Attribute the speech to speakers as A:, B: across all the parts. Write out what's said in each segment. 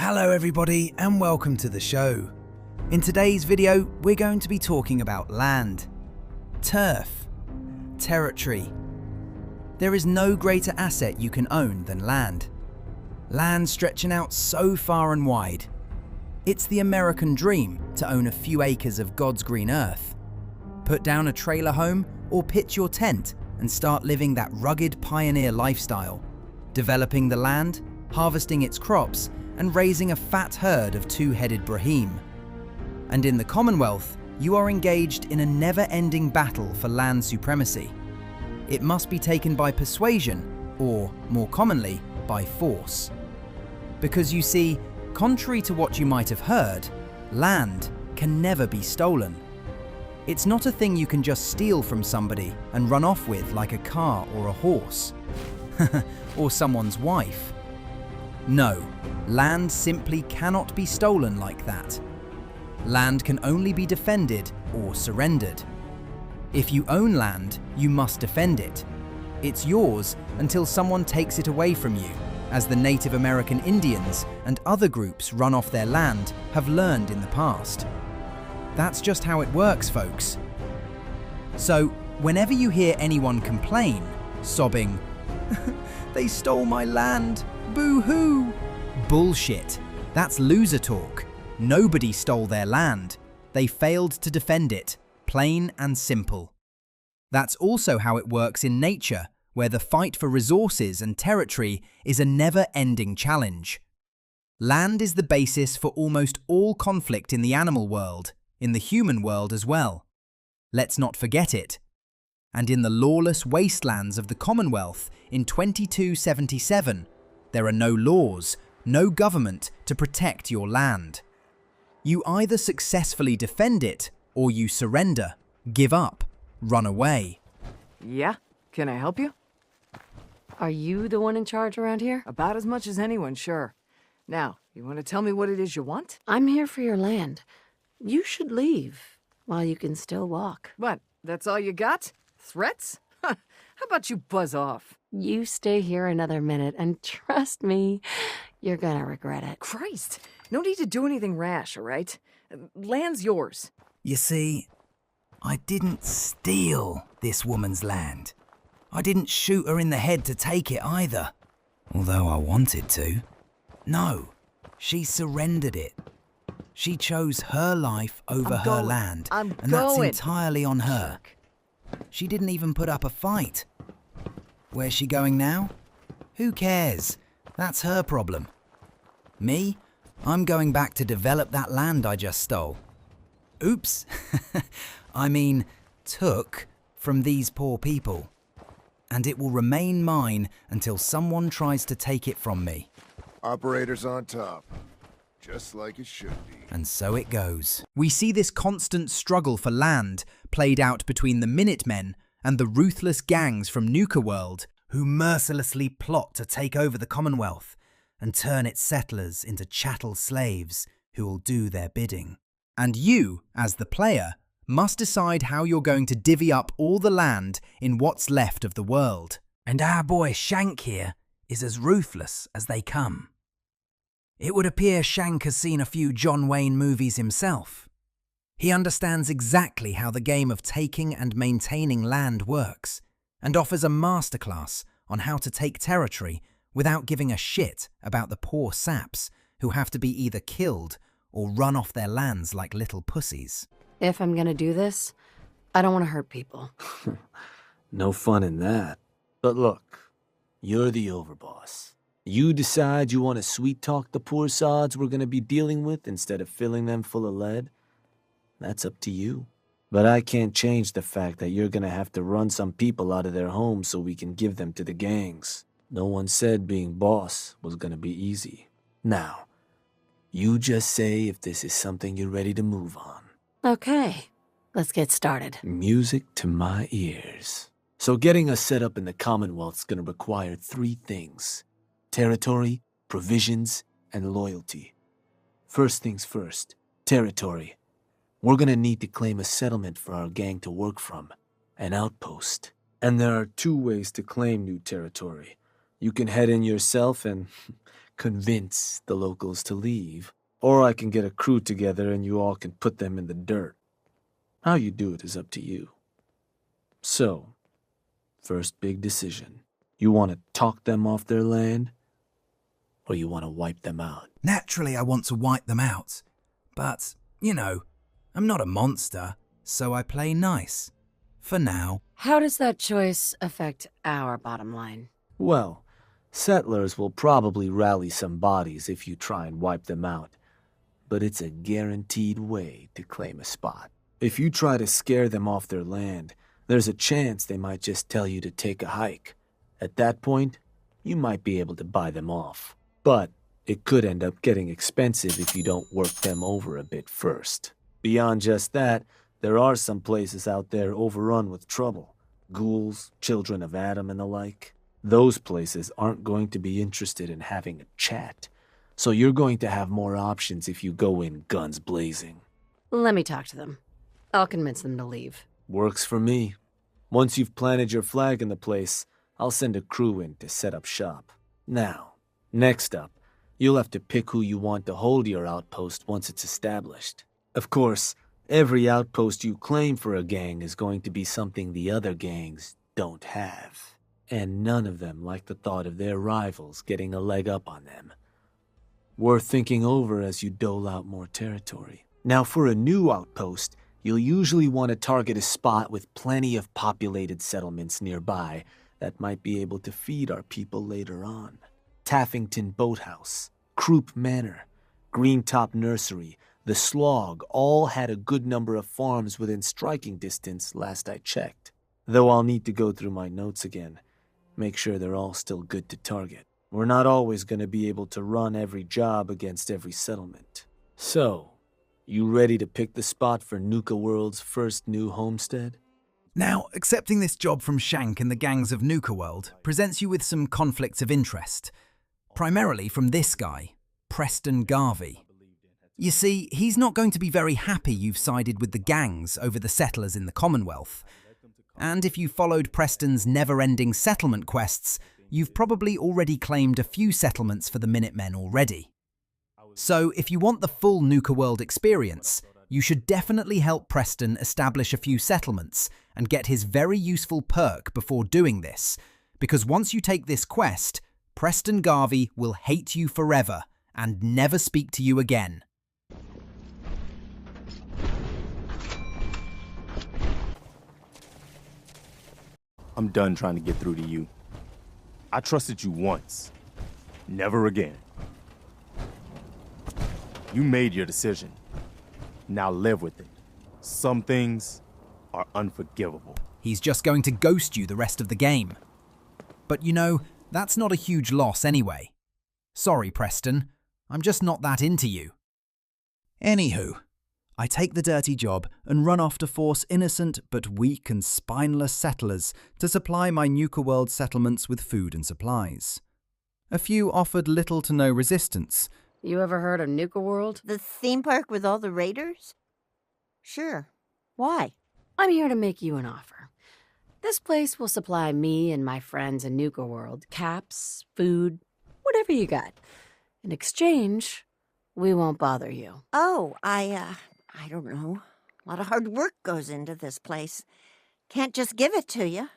A: Hello everybody and welcome to the show. In today's video, we're going to be talking about land, turf, territory. There is no greater asset you can own than land. Land stretching out so far and wide. It's the American dream to own a few acres of God's green earth. Put down a trailer home or pitch your tent and start living that rugged pioneer lifestyle, developing the land, harvesting its crops, and raising a fat herd of two-headed Brahim. And in the Commonwealth, you are engaged in a never-ending battle for land supremacy. It must be taken by persuasion, or, more commonly, by force. Because you see, contrary to what you might have heard, land can never be stolen. It's not a thing you can just steal from somebody and run off with like a car or a horse. Or someone's wife. No, land simply cannot be stolen like that. Land can only be defended or surrendered. If you own land, you must defend it. It's yours until someone takes it away from you, as the Native American Indians and other groups run off their land have learned in the past. That's just how it works, folks. So, whenever you hear anyone complain, sobbing, "They stole my land, boo-hoo!" Bullshit. That's loser talk. Nobody stole their land. They failed to defend it. Plain and simple. That's also how it works in nature, where the fight for resources and territory is a never-ending challenge. Land is the basis for almost all conflict in the animal world, in the human world as well. Let's not forget it. And in the lawless wastelands of the Commonwealth in 2277, there are no laws, no government to protect your land. You either successfully defend it, or you surrender, give up, run away.
B: Yeah? Can I help you?
C: Are you the one in charge around here?
B: About as much as anyone, sure. Now, you want to tell me what it is you want?
C: I'm here for your land. You should leave while you can still walk.
B: What, that's all you got? Threats? How about you buzz off?
C: You stay here another minute, and trust me, you're gonna regret it.
B: Christ! No need to do anything rash, all right? Land's yours.
A: You see, I didn't steal this woman's land. I didn't shoot her in the head to take it either, although I wanted to. No, she surrendered it. She chose her life over her land, and that's entirely on her. She didn't even put up a fight. Where's she going now? Who cares? That's her problem. Me? I'm going back to develop that land I just stole. Oops. I mean, took from these poor people. And it will remain mine until someone tries to take it from me.
D: Operators on top. Just like it should be.
A: And so it goes. We see this constant struggle for land played out between the Minutemen and the ruthless gangs from Nuka World who mercilessly plot to take over the Commonwealth and turn its settlers into chattel slaves who will do their bidding. And you, as the player, must decide how you're going to divvy up all the land in what's left of the world. And our boy Shank here is as ruthless as they come. It would appear Shank has seen a few John Wayne movies himself. He understands exactly how the game of taking and maintaining land works, and offers a masterclass on how to take territory without giving a shit about the poor saps who have to be either killed or run off their lands like little pussies.
C: If I'm gonna do this, I don't want to hurt people.
E: No fun in that. But look, you're the overboss. You decide you want to sweet-talk the poor sods we're gonna be dealing with instead of filling them full of lead. That's up to you. But I can't change the fact that you're gonna have to run some people out of their homes so we can give them to the gangs. No one said being boss was gonna be easy. Now, you just say if this is something you're ready to move on.
C: Okay, let's get started.
E: Music to my ears. So getting us set up in the Commonwealth's gonna require 3 things. Territory, provisions, and loyalty. First things first, territory. We're gonna need to claim a settlement for our gang to work from, an outpost. And there are 2 ways to claim new territory. You can head in yourself and convince the locals to leave. Or I can get a crew together and you all can put them in the dirt. How you do it is up to you. So, first big decision. You want to talk them off their land? Or you want to wipe them out?
A: Naturally, I want to wipe them out. But, you know, I'm not a monster, so I play nice. For now.
C: How does that choice affect our bottom line?
E: Well, settlers will probably rally some bodies if you try and wipe them out. But it's a guaranteed way to claim a spot. If you try to scare them off their land, there's a chance they might just tell you to take a hike. At that point, you might be able to buy them off. But it could end up getting expensive if you don't work them over a bit first. Beyond just that, there are some places out there overrun with trouble. Ghouls, children of Adam, and the like. Those places aren't going to be interested in having a chat. So you're going to have more options if you go in guns blazing.
C: Let me talk to them. I'll convince them to leave.
E: Works for me. Once you've planted your flag in the place, I'll send a crew in to set up shop. Now, next up, you'll have to pick who you want to hold your outpost once it's established. Of course, every outpost you claim for a gang is going to be something the other gangs don't have. And none of them like the thought of their rivals getting a leg up on them. Worth thinking over as you dole out more territory. Now, for a new outpost, you'll usually want to target a spot with plenty of populated settlements nearby that might be able to feed our people later on. Taffington Boathouse, Croup Manor, Greentop Nursery, the Slog all had a good number of farms within striking distance last I checked. Though I'll need to go through my notes again, make sure they're all still good to target. We're not always going to be able to run every job against every settlement. So, you ready to pick the spot for Nuka World's first new homestead?
A: Now, accepting this job from Shank and the gangs of Nuka World presents you with some conflicts of interest. Primarily from this guy, Preston Garvey. You see, he's not going to be very happy you've sided with the gangs over the settlers in the Commonwealth. And if you followed Preston's never-ending settlement quests, you've probably already claimed a few settlements for the Minutemen already. So if you want the full Nuka World experience, you should definitely help Preston establish a few settlements and get his very useful perk before doing this, because once you take this quest, Preston Garvey will hate you forever and never speak to you again.
F: I'm done trying to get through to you. I trusted you once. Never again. You made your decision. Now live with it. Some things are unforgivable.
A: He's just going to ghost you the rest of the game. But you know, that's not a huge loss anyway. Sorry, Preston. I'm just not that into you. Anywho, I take the dirty job and run off to force innocent but weak and spineless settlers to supply my Nuka World settlements with food and supplies. A few offered little to no resistance.
C: You ever heard of Nuka World?
G: The theme park with all the raiders? Sure. Why?
C: I'm here to make you an offer. This place will supply me and my friends in Nuka World caps, food, whatever you got. In exchange, we won't bother you.
G: Oh, I don't know. A lot of hard work goes into this place. Can't just give it to you.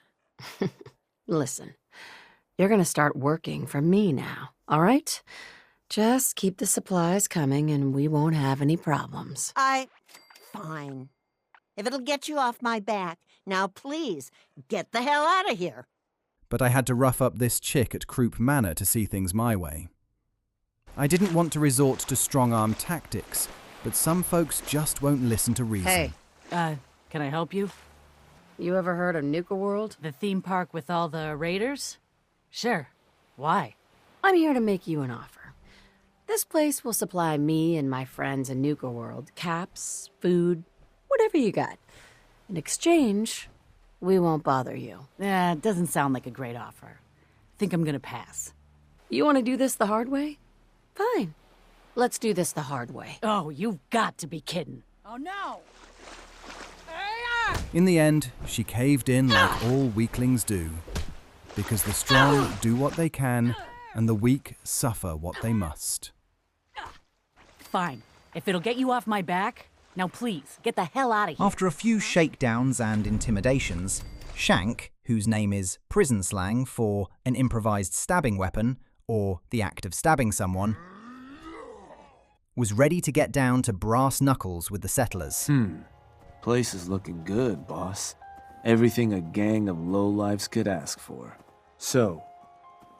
C: Listen, you're gonna start working for me now, all right? Just keep the supplies coming and we won't have any problems.
G: Fine. If it'll get you off my back, now please, get the hell out of here.
A: But I had to rough up this chick at Croup Manor to see things my way. I didn't want to resort to strong-arm tactics, but some folks just won't listen to reason.
H: Hey, can I help you?
C: You ever heard of Nuka World?
H: The theme park with all the raiders? Sure. Why?
C: I'm here to make you an offer. This place will supply me and my friends in Nuka World caps, food, whatever you got. In exchange, we won't bother you.
H: It doesn't sound like a great offer. Think I'm gonna pass.
C: You want to do this the hard way? Fine. Let's do this the hard way.
H: Oh, you've got to be kidding. Oh no!
A: In the end, she caved in like all weaklings do.
I: because the strong do what they can and the weak suffer what they must.
H: Fine. If it'll get you off my back, now please, get the hell out of here.
A: After a few shakedowns and intimidations, Shank, whose name is prison slang for an improvised stabbing weapon or the act of stabbing someone, was ready to get down to brass knuckles with the settlers.
E: Place is looking good, boss. Everything a gang of lowlifes could ask for. So,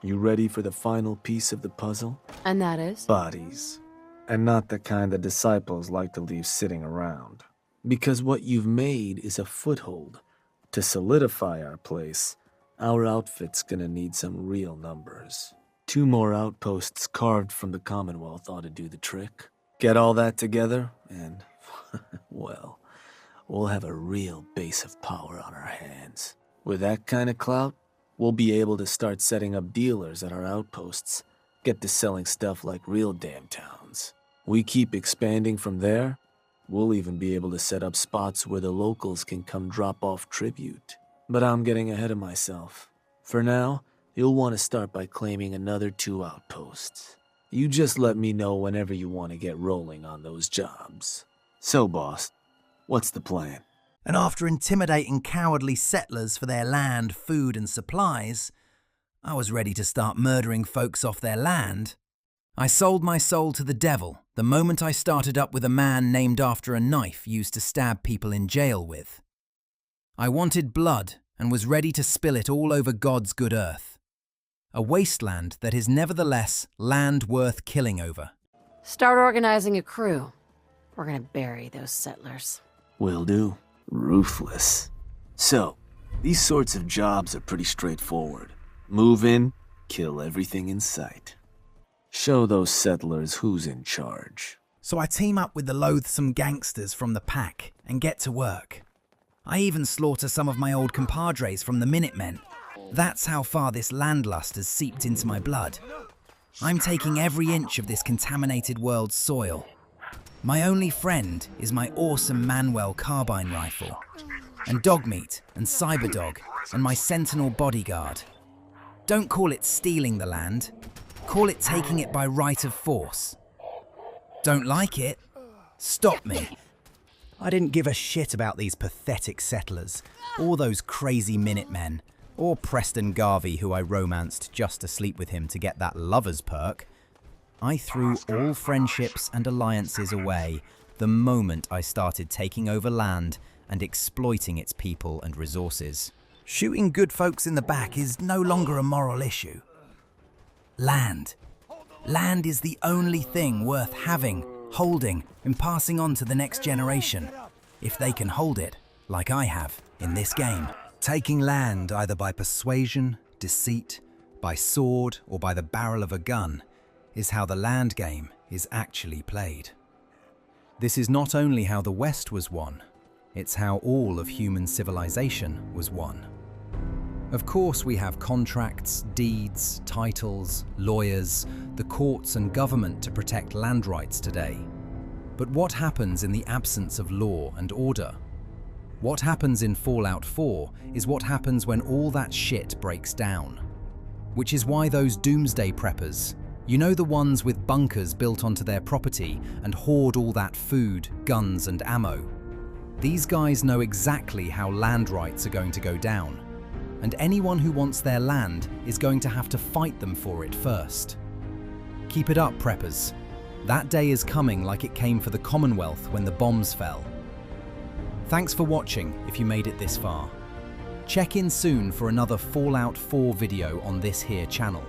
E: you ready for the final piece of the puzzle?
C: And that is?
E: Bodies. And not the kind the disciples like to leave sitting around. Because what you've made is a foothold. To solidify our place, our outfit's gonna need some real numbers. 2 more outposts carved from the Commonwealth ought to do the trick. Get all that together, and, well, we'll have a real base of power on our hands. With that kind of clout, we'll be able to start setting up dealers at our outposts, get to selling stuff like real damn towns. We keep expanding from there, we'll even be able to set up spots where the locals can come drop off tribute. But I'm getting ahead of myself. For now, you'll want to start by claiming another 2 outposts. You just let me know whenever you want to get rolling on those jobs. So, boss, what's the plan?
A: And after intimidating cowardly settlers for their land, food and supplies, I was ready to start murdering folks off their land. I sold my soul to the devil the moment I started up with a man named after a knife used to stab people in jail with. I wanted blood and was ready to spill it all over God's good earth. A wasteland that is nevertheless land worth killing over.
C: Start organizing a crew. We're gonna bury those settlers.
E: Will do. Ruthless. So, these sorts of jobs are pretty straightforward. Move in, kill everything in sight. Show those settlers who's in charge.
A: So I team up with the loathsome gangsters from the pack and get to work. I even slaughter some of my old compadres from the Minutemen. That's how far this landlust has seeped into my blood. I'm taking every inch of this contaminated world's soil. My only friend is my awesome Manuel carbine rifle, and Dogmeat and Cyberdog and my Sentinel bodyguard. Don't call it stealing the land, call it taking it by right of force. Don't like it? Stop me. I didn't give a shit about these pathetic settlers, or those crazy Minutemen, or Preston Garvey who I romanced just to sleep with him to get that lover's perk. I threw all friendships and alliances away the moment I started taking over land and exploiting its people and resources. Shooting good folks in the back is no longer a moral issue. Land. Land is the only thing worth having, holding, and passing on to the next generation, if they can hold it, like I have in this game. Taking land either by persuasion, deceit, by sword, or by the barrel of a gun is how the land game is actually played. This is not only how the West was won, it's how all of human civilization was won. Of course, we have contracts, deeds, titles, lawyers, the courts and government to protect land rights today. But what happens in the absence of law and order? What happens in Fallout 4 is what happens when all that shit breaks down. Which is why those doomsday preppers, you know, the ones with bunkers built onto their property and hoard all that food, guns and ammo. These guys know exactly how land rights are going to go down. And anyone who wants their land is going to have to fight them for it first. Keep it up, preppers. That day is coming like it came for the Commonwealth when the bombs fell. Thanks for watching if you made it this far. Check in soon for another Fallout 4 video on this here channel.